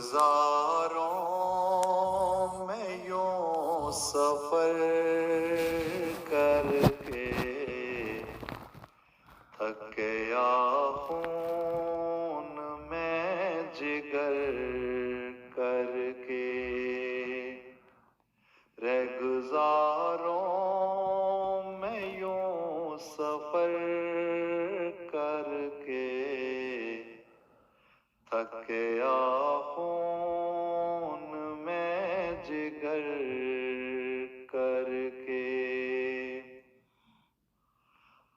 रेगुजारों में यूं सफर करके थक गया खून में जिगर करके। रेगुजारों में यूं सफर करके थक गया खून में जिगर करके।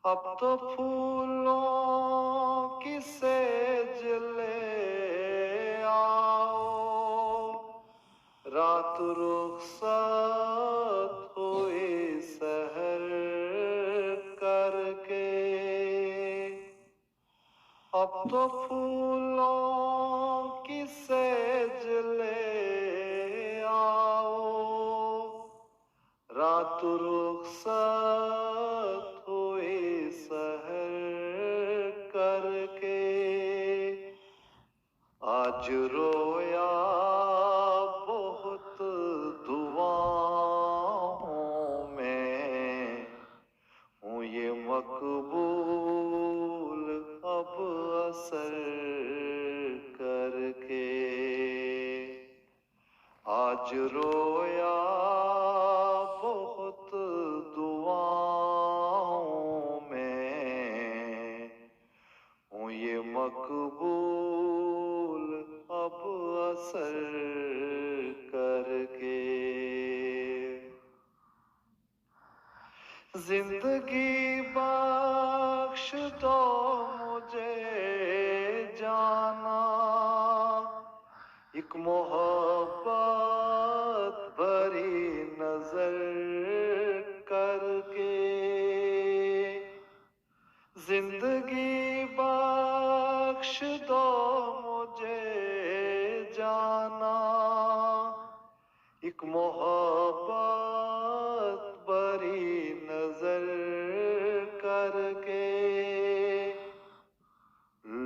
अब तो फूलों की सेज ले आओ, रात रुखसत हुई सहर करके। अब तो फूलों की सेज ले आओ, रात रुखसत हुई सहर करके। आज रोया बहुत दुआओं में हूँ ये मकबूल अब असर करके। आज रोया बहुत दुआओं में हूँ ये मकबूल अब असर करके। जिंदगी बख्श दो मुझे जाना, एक मोहब्बत भरी नजर करके। जिंदगी बख्श दो मुझे जाना, एक मोहब्बत भरी नजर करके।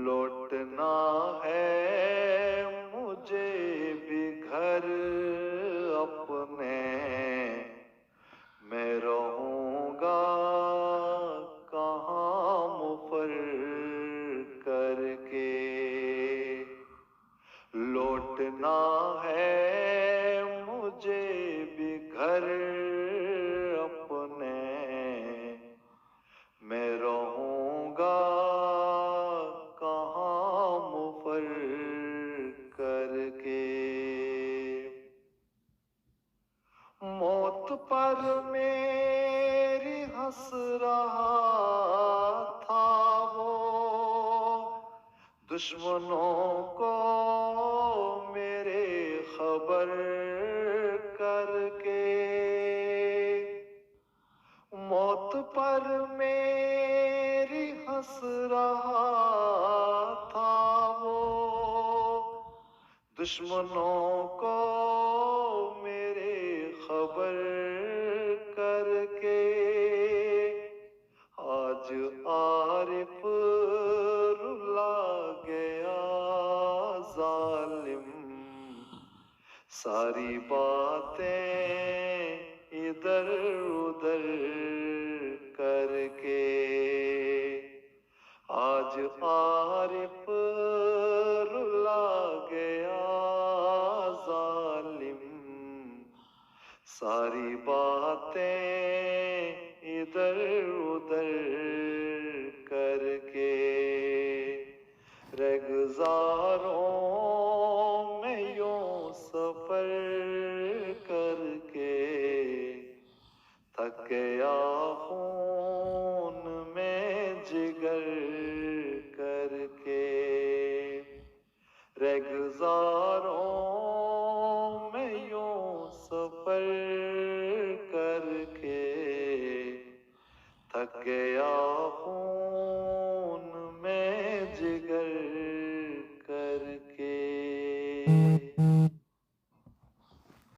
लौटना है मुझे भी घर अपने, मैं रहूंगा कहाँ मुफर करके। लौटना है मुझे भी घर अपने, मैं रहूंगा कहाँ मुफर करके। मौत पर मेरी हंस रहा था वो, दुश्मनों को मेरे खबर करके। मौत पर मेरी हंस रहा था वो, दुश्मनों को मेरे खबर करके। आज आरिफ रुला गया जालिम, सारी बातें इधर उधर करके। आज आरिफ रुला गया जालिम, सारी बातें इधर उधर करके। रेगुजारों